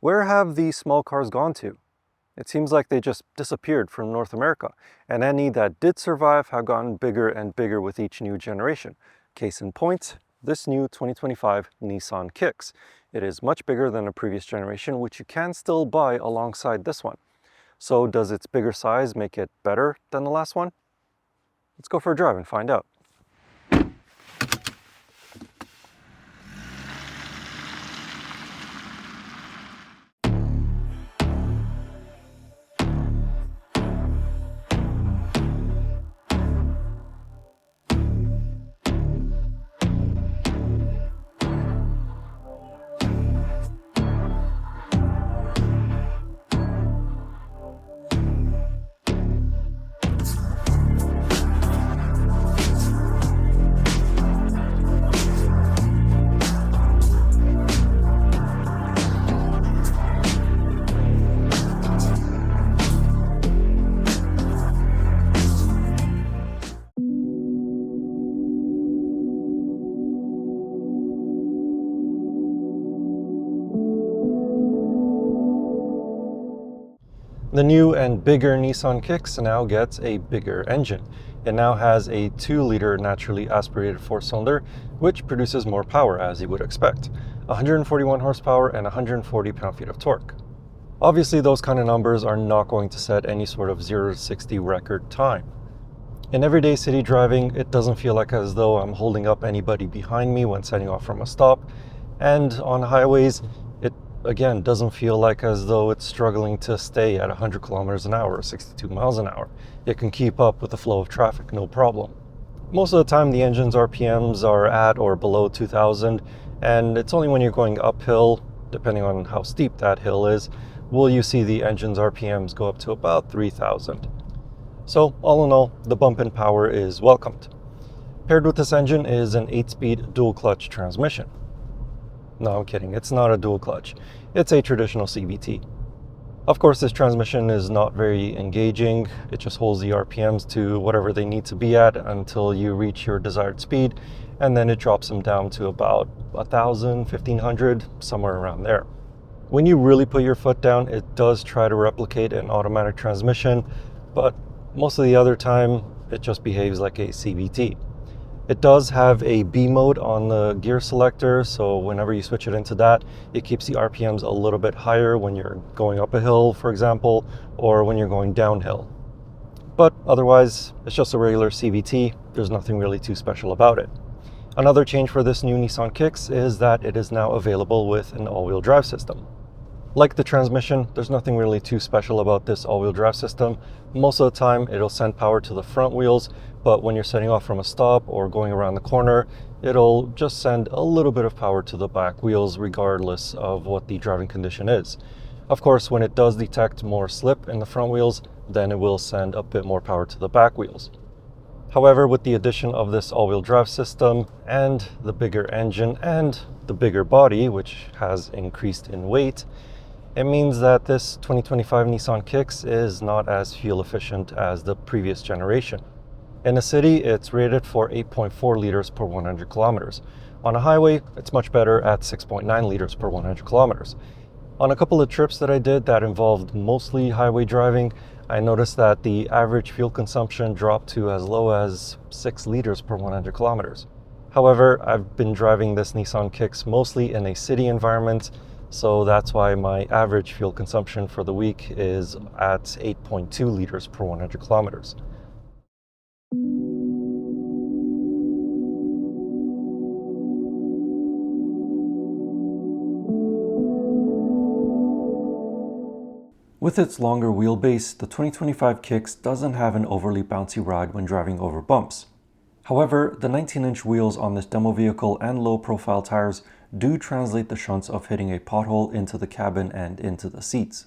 Where have these small cars gone to? It seems like they just disappeared from North America, and any that did survive have gotten bigger and bigger with each new generation. Case in point, this new 2025 Nissan Kicks. It is much bigger than a previous generation, which you can still buy alongside this one. So does its bigger size make it better than the last one? Let's go for a drive and find out. The new and bigger Nissan Kicks now gets a bigger engine. It now has a 2-liter naturally aspirated 4-cylinder, which produces more power as you would expect. 141 horsepower and 140 pound-feet of torque. Obviously, those kind of numbers are not going to set any sort of 0 to 60 record time. In everyday city driving, it doesn't feel like as though I'm holding up anybody behind me when setting off from a stop, and on highways, again, doesn't feel like as though it's struggling to stay at 100 kilometers an hour or 62 miles an hour. It can keep up with the flow of traffic, no problem. Most of the time, the engine's RPMs are at or below 2,000, and it's only when you're going uphill, depending on how steep that hill is, will you see the engine's RPMs go up to about 3,000. So, all in all, the bump in power is welcomed. Paired with this engine is an 8-speed dual-clutch transmission. No, I'm kidding. It's not a dual clutch. It's a traditional CVT. Of course, this transmission is not very engaging. It just holds the RPMs to whatever they need to be at until you reach your desired speed, and then it drops them down to about 1,000, 1,500, somewhere around there. When you really put your foot down, it does try to replicate an automatic transmission, but most of the other time, it just behaves like a CVT. It does have a B mode on the gear selector, so whenever you switch it into that, it keeps the RPMs a little bit higher when you're going up a hill, for example, or when you're going downhill. But otherwise, it's just a regular CVT. There's nothing really too special about it. Another change for this new Nissan Kicks is that it is now available with an all-wheel drive system. Like the transmission, there's nothing really too special about this all-wheel drive system. Most of the time, it'll send power to the front wheels, but when you're setting off from a stop or going around the corner, it'll just send a little bit of power to the back wheels regardless of what the driving condition is. Of course, when it does detect more slip in the front wheels, then it will send a bit more power to the back wheels. However, with the addition of this all-wheel drive system and the bigger engine and the bigger body, which has increased in weight, it means that this 2025 Nissan Kicks is not as fuel efficient as the previous generation. In a city, it's rated for 8.4 liters per 100 kilometers. On a highway, it's much better at 6.9 liters per 100 kilometers. On a couple of trips that I did that involved mostly highway driving, I noticed that the average fuel consumption dropped to as low as 6 liters per 100 kilometers. However, I've been driving this Nissan Kicks mostly in a city environment, so that's why my average fuel consumption for the week is at 8.2 liters per 100 kilometers. With its longer wheelbase, the 2025 Kicks doesn't have an overly bouncy ride when driving over bumps. However, the 19-inch wheels on this demo vehicle and low-profile tires do translate the shunts of hitting a pothole into the cabin and into the seats.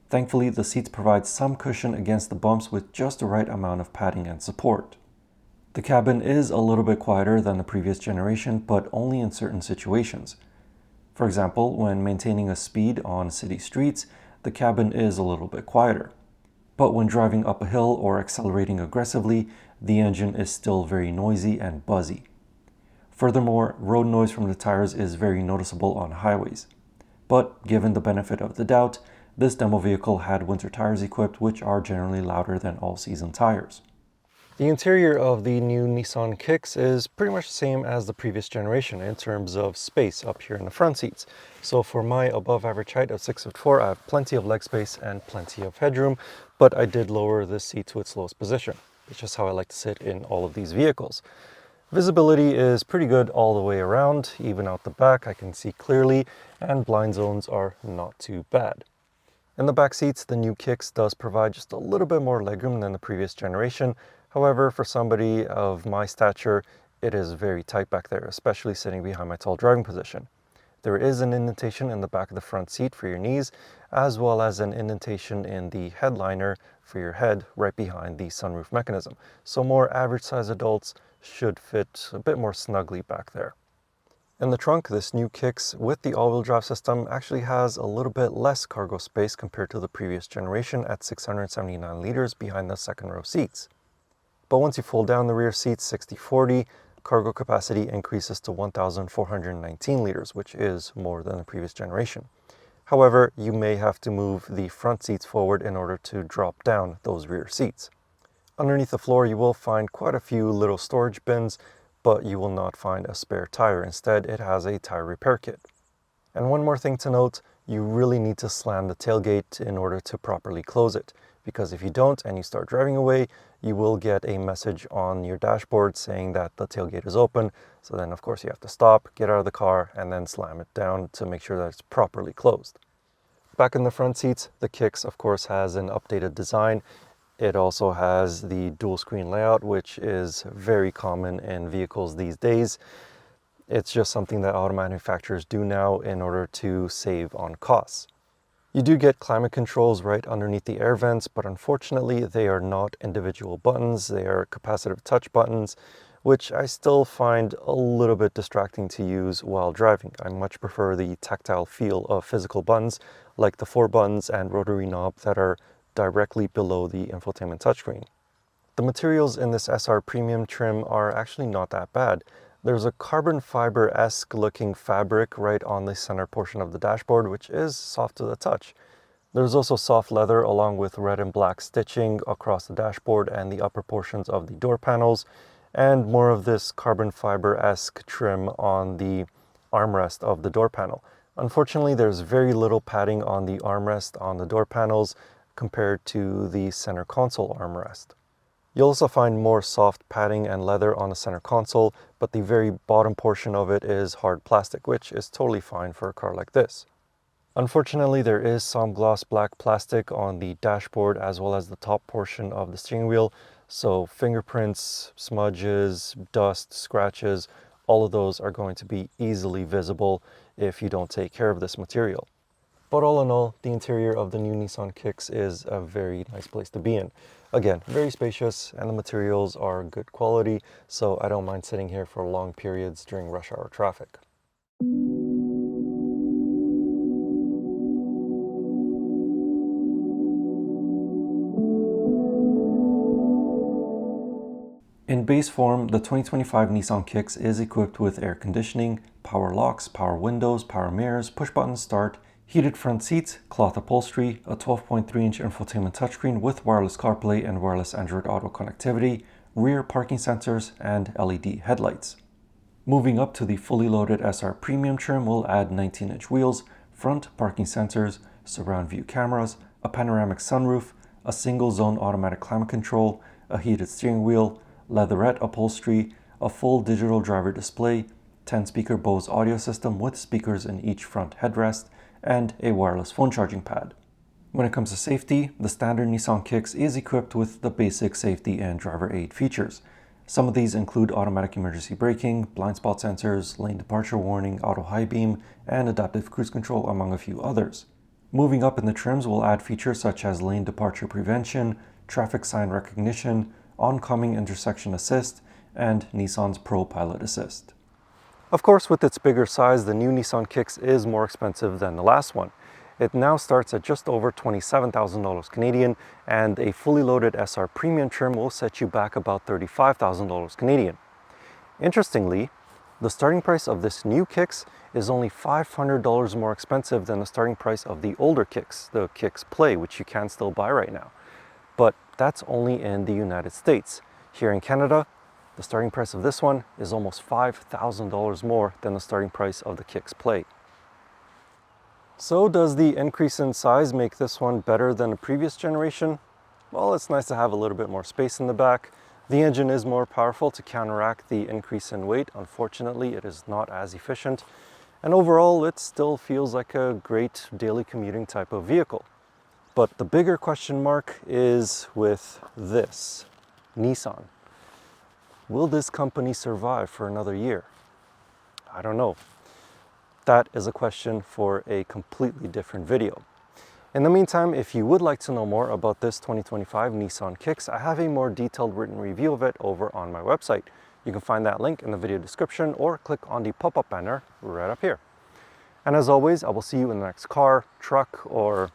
Thankfully, the seats provide some cushion against the bumps with just the right amount of padding and support. The cabin is a little bit quieter than the previous generation, but only in certain situations. For example, when maintaining a speed on city streets, the cabin is a little bit quieter. But when driving up a hill or accelerating aggressively, the engine is still very noisy and buzzy. Furthermore, road noise from the tires is very noticeable on highways. But given the benefit of the doubt, this demo vehicle had winter tires equipped, which are generally louder than all-season tires. The interior of the new Nissan Kicks is pretty much the same as the previous generation in terms of space up here in the front seats. So for my above average height of 6'4", I have plenty of leg space and plenty of headroom, but I did lower this seat to its lowest position. It's just how I like to sit in all of these vehicles. Visibility is pretty good all the way around, even out the back I can see clearly, and blind zones are not too bad. In the back seats, the new Kicks does provide just a little bit more legroom than the previous generation. However, for somebody of my stature, it is very tight back there, especially sitting behind my tall driving position. There is an indentation in the back of the front seat for your knees, as well as an indentation in the headliner for your head right behind the sunroof mechanism. So more average size adults should fit a bit more snugly back there. In the trunk, this new Kicks with the all-wheel drive system actually has a little bit less cargo space compared to the previous generation at 679 liters behind the second row seats. But once you fold down the rear seats 60/40, cargo capacity increases to 1,419 liters, which is more than the previous generation. However, you may have to move the front seats forward in order to drop down those rear seats. Underneath the floor, you will find quite a few little storage bins, but you will not find a spare tire. Instead, it has a tire repair kit. And one more thing to note, you really need to slam the tailgate in order to properly close it, because if you don't and you start driving away, you will get a message on your dashboard saying that the tailgate is open. So then of course you have to stop, get out of the car, and then slam it down to make sure that it's properly closed. Back in the front seats, the Kicks of course has an updated design. It also has the dual screen layout, which is very common in vehicles these days. It's just something that auto manufacturers do now in order to save on costs. You do get climate controls right underneath the air vents, but unfortunately they are not individual buttons. They are capacitive touch buttons, which I still find a little bit distracting to use while driving. I much prefer the tactile feel of physical buttons, like the 4 buttons and rotary knob that are directly below the infotainment touchscreen. The materials in this SR Premium trim are actually not that bad. There's a carbon fiber-esque looking fabric right on the center portion of the dashboard, which is soft to the touch. There's also soft leather along with red and black stitching across the dashboard and the upper portions of the door panels, and more of this carbon fiber-esque trim on the armrest of the door panel. Unfortunately, there's very little padding on the armrest on the door panels compared to the center console armrest. You'll also find more soft padding and leather on the center console, but the very bottom portion of it is hard plastic, which is totally fine for a car like this. Unfortunately, there is some gloss black plastic on the dashboard as well as the top portion of the steering wheel, so fingerprints, smudges, dust, scratches, all of those are going to be easily visible if you don't take care of this material. But all in all, the interior of the new Nissan Kicks is a very nice place to be in. Again, very spacious, and the materials are good quality, so I don't mind sitting here for long periods during rush hour traffic. In base form, the 2025 Nissan Kicks is equipped with air conditioning, power locks, power windows, power mirrors, push-button start, heated front seats, cloth upholstery, a 12.3-inch infotainment touchscreen with wireless CarPlay and wireless Android Auto connectivity, rear parking sensors, and LED headlights. Moving up to the fully loaded SR Premium trim, we'll add 19-inch wheels, front parking sensors, surround view cameras, a panoramic sunroof, a single-zone automatic climate control, a heated steering wheel, leatherette upholstery, a full digital driver display, 10-speaker Bose audio system with speakers in each front headrest, and a wireless phone charging pad. When it comes to safety, the standard Nissan Kicks is equipped with the basic safety and driver aid features. Some of these include automatic emergency braking, blind spot sensors, lane departure warning, auto high beam, and adaptive cruise control, among a few others. Moving up in the trims, we'll add features such as lane departure prevention, traffic sign recognition, oncoming intersection assist, and Nissan's Pro Pilot Assist. Of course, with its bigger size, the new Nissan Kicks is more expensive than the last one. It now starts at just over $27,000 Canadian, and a fully loaded SR Premium trim will set you back about $35,000 Canadian. Interestingly, The starting price of this new Kicks is only $500 more expensive than the starting price of the older Kicks, the Kicks Play, which you can still buy right now. But that's only in the United States. Here in Canada, the starting price of this one is almost $5,000 more than the starting price of the Kicks Play. So does the increase in size make this one better than the previous generation? Well, it's nice to have a little bit more space in the back. The engine is more powerful to counteract the increase in weight. Unfortunately, it is not as efficient. And overall, it still feels like a great daily commuting type of vehicle. But the bigger question mark is with this, Nissan. Will this company survive for another year? I don't know. That is a question for a completely different video. In the meantime, if you would like to know more about this 2025 Nissan Kicks, I have a more detailed written review of it over on my website. You can find that link in the video description or click on the pop-up banner right up here. And as always, I will see you in the next car, truck, or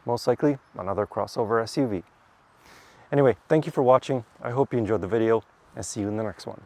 most likely another crossover SUV. Anyway, thank you for watching. I hope you enjoyed the video and see you in the next one.